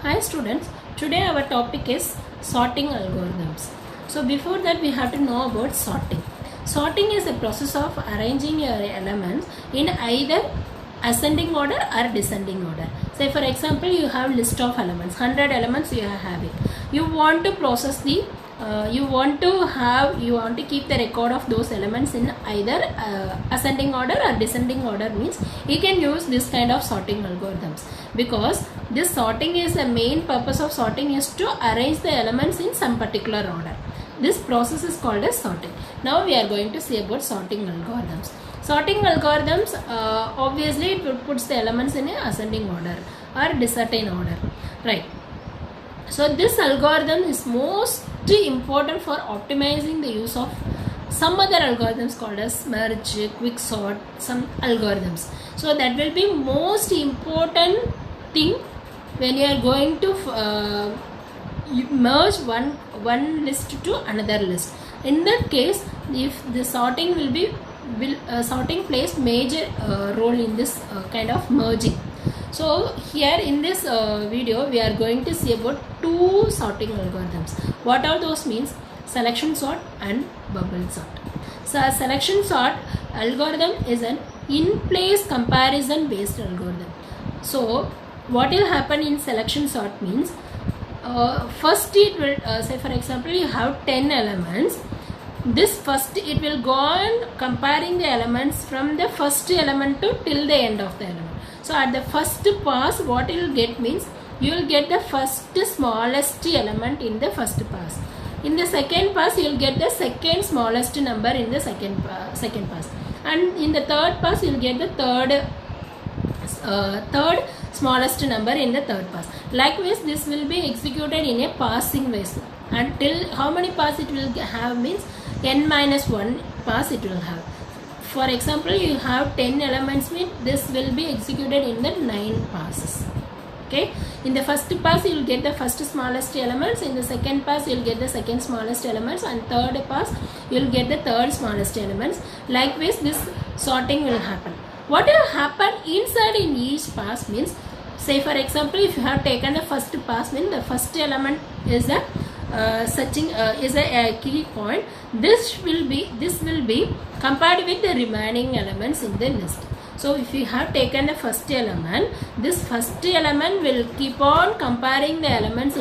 Hi students, today our topic is sorting algorithms. So before that we have to know about sorting. Sorting is the process of arranging your elements in either ascending order or descending order. Say for example you have list of elements, 100 elements you are having. You want to process the you want to keep the record of those elements in either ascending order or descending order. Means you can use this kind of sorting algorithms, because this sorting is the main purpose of sorting is to arrange the elements in some particular order. This process is called as sorting. Now we are going to see about sorting algorithms. Sorting algorithms, obviously it puts the elements in a ascending order or descending order, right? So this algorithm is most important for optimizing the use of some other algorithms called as merge, quick sort, some algorithms. So that will be most important thing when you are going to merge one list to another list. In that case, if the sorting sorting plays major role in this kind of merging. So here in this video we are going to see about two sorting algorithms. What are those? Means selection sort and bubble sort. So a selection sort algorithm is an in-place comparison based algorithm. So what will happen in selection sort means first it will say for example you have 10 elements. This first it will go on comparing the elements from the first element to till the end of the element. So at the first pass what you will get means you will get the first smallest element in the first pass. In the second pass you will get the second smallest number in the second pass, and in the third pass you will get the third smallest number in the third pass. Likewise this will be executed in a passing way, until how many pass it will have means n-1 pass it will have. For example, you have 10 elements with this will be executed in the 9 passes. Okay, in the first pass you will get the first smallest elements, in the second pass you will get the second smallest elements, and third pass you will get the third smallest elements. Likewise this sorting will happen. What will happen inside in each pass means, say for example if you have taken the first pass, means the first element is a key point. This will be compared with the remaining elements in the list. So if you have taken the first element, this first element will keep on comparing the elements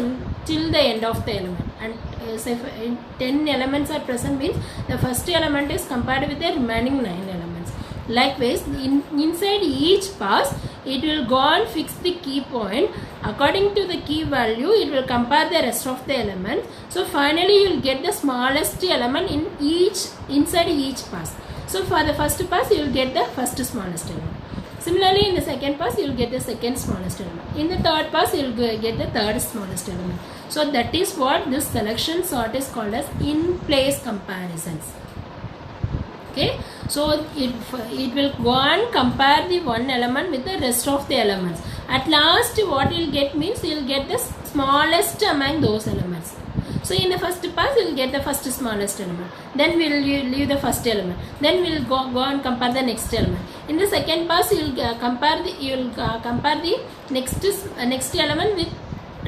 till the end of the element, and say if 10 elements are present means the first element is compared with the remaining 9 elements. Likewise inside each pass it will go and fix the key point. According to the key value it will compare the rest of the elements. So finally you will get the smallest element inside each pass. So for the first pass you will get the first smallest element. Similarly in the second pass you will get the second smallest element. In the third pass you will get the third smallest element. So that is what this selection sort is called as in-place comparisons. Okay, so it will go and compare the one element with the rest of the elements. At last what you will get means you will get the smallest among those elements. So in the first pass you will get the first smallest element, then we will leave the first element, then we will go and compare the next element. In the second pass you will compare the next element with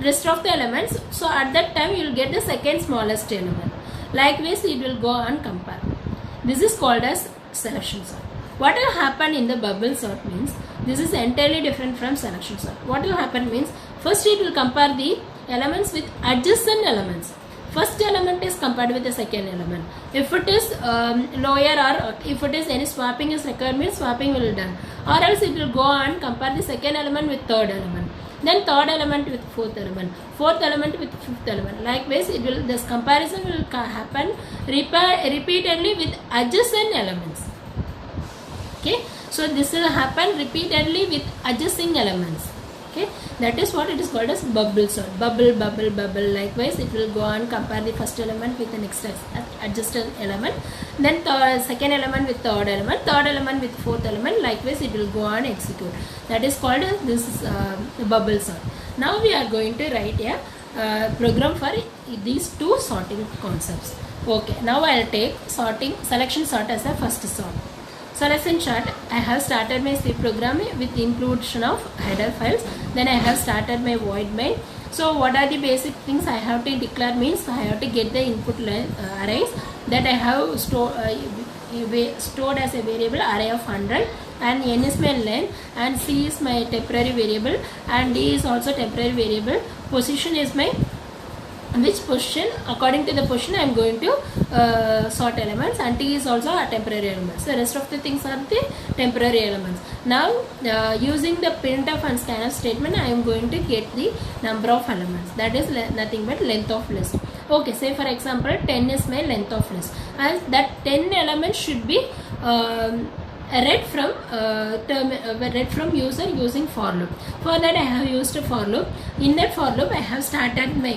rest of the elements. So at that time you will get the second smallest element. Likewise it will go and compare. This is called as selection sort. What will happen in the bubble sort means this is entirely different from selection sort. What will happen means first it will compare the elements with adjacent elements. First element is compared with the second element. If it is lower, or if it is any swapping is required means swapping will be done, or else it will go and compare the second element with third element, then third element with fourth element with fifth element. Likewise this comparison will happen repeatedly with adjacent elements. Okay, so this will happen repeatedly with adjacent elements. Okay, that is what it is called as bubble sort. Bubble. Likewise it will go and compare the first element with the next adjacent element, then second element with third element with fourth element. Likewise it will go and execute. That is called as this bubble sort. Now we are going to write a program for these two sorting concepts. Okay, now I will take selection sort as a first sort. So let's in short, I have started my C program with inclusion of header files. Then I have started my void main. So what are the basic things I have to declare means I have to get the input arrays that I have stored as a variable array of 100, and n is my len, and c is my temporary variable, and d is also temporary variable. Position is my which position, according to the position I am going to sort elements, and t is also a temporary elements. The rest of the things are the temporary elements. Now using the printf and scanf statement I am going to get the number of elements, that is nothing but length of list. Okay, say for example 10 is my length of list, and that 10 elements should be read from user using for loop. For that I have used a for loop. In that for loop I have started my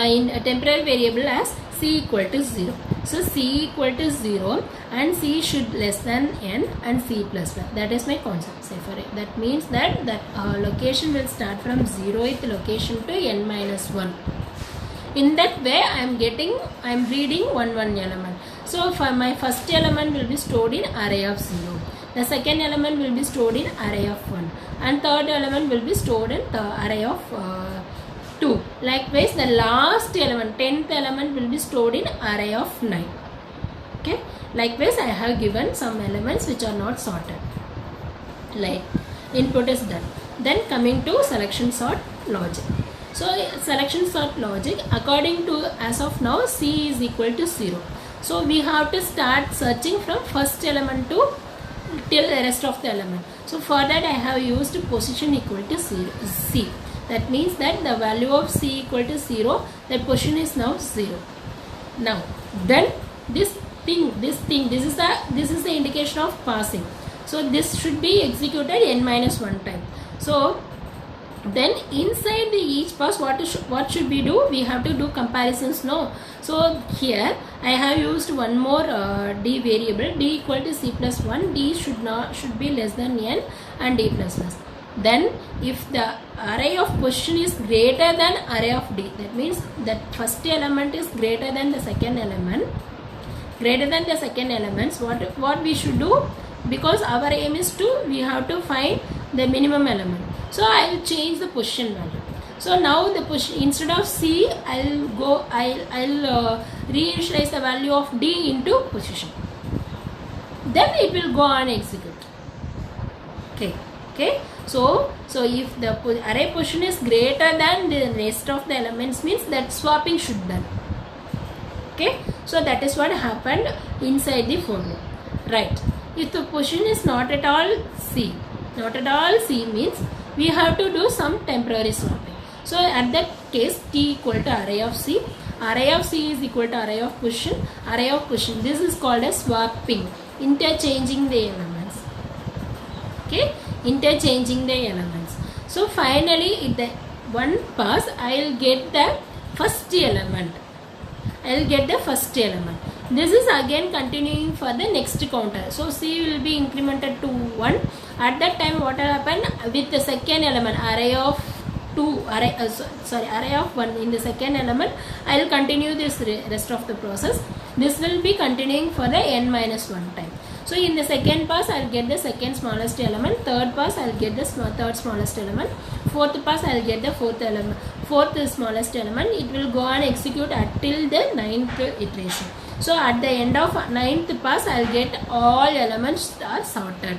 in a temporary variable as c equal to 0. So c equal to 0 and c should less than n and c plus 1. That is my concept. Say for it. That means that location will start from 0th location to n minus 1. In that way I am reading one element. So for my first element will be stored in array of 0. The second element will be stored in array of 1. And third element will be stored in the array of 2. Likewise the last element, 10th element will be stored in array of 9. Okay. Likewise I have given some elements which are not sorted. Like input is done. Then coming to selection sort logic. So selection sort logic, according to as of now c is equal to 0. So we have to start searching from first element to till the rest of the element. So for that I have used position equal to c. That means that the value of c equal to 0, the position is now 0. Now then this is the indication of passing. So this should be executed n minus 1 time. So then inside each pass what should we do? We have to do comparisons. No. So here I have used one more d variable, d equal to c plus 1, d should be less than n and d plus plus. Then if the array of position is greater than array of d, that means that first element is greater than the second element, what we should do, because our aim is we have to find the minimum element. So I will change the position value. So now the position, instead of c I'll reinitialize the value of d into position. Then it will go on execute. Okay. So if the array position is greater than the rest of the elements, means that swapping should done. Okay. So that is what happened inside the for loop. Right. If the position is not at all c means we have to do some temporary swapping. So at that case t equal to array of c is equal to array of position. This is called as swapping, interchanging the elements. Okay, interchanging the elements. So finally in the one pass I will get the first element. This is again continuing for the next counter. So c will be incremented to 1. At that time what will happen with the second element, array of 1 in the second element, I will continue this rest of the process. This will be continuing for the n minus 1 time. So in the second pass I will get the second smallest element, third pass I will get the third smallest element, fourth pass I will get the fourth smallest element. It will go on execute until the 9th iteration. So at the end of 9th pass I will get all elements are sorted.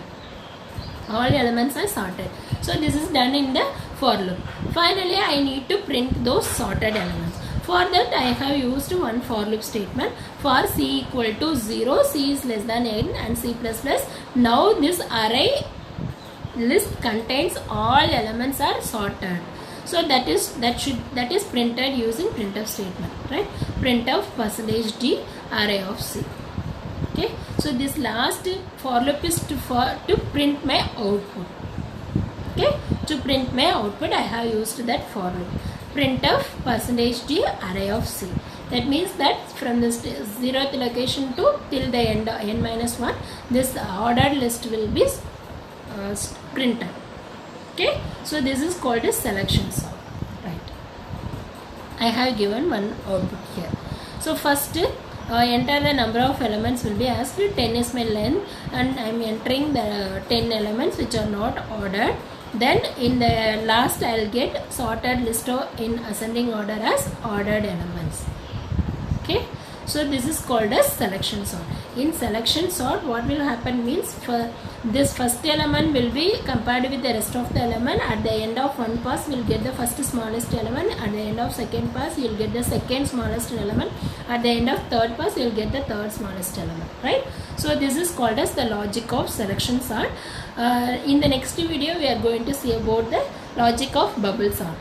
So this is done in the for loop. Finally I need to print those sorted elements. For that I have used one for loop statement. For c equal to 0, c is less than n and c plus plus. Now this array list contains all elements are sorted. So that is printed using printf statement, right? Printf %d array of c. Okay, so this last for loop is to print my output. Okay, to print my output I have used that for loop. Printf %d array of c. That means that from this 0th location to till the end n minus 1, this ordered list will be printed. Okay, so this is called a selection sort. Right, I have given one output here. So first enter the number of elements will be asked. 10 is my length and I am entering the 10 elements which are not ordered. Then in the last I'll get sorted list in ascending order as ordered elements. Okay, so this is called as selection sort. In selection sort, what will happen means, for this first element will be compared with the rest of the element. At the end of one pass we'll get the first smallest element, at the end of second pass you'll get the second smallest element, at the end of third pass you'll get the third smallest element, right? So this is called as the logic of selection sort. In the next video we are going to see about the logic of bubble sort.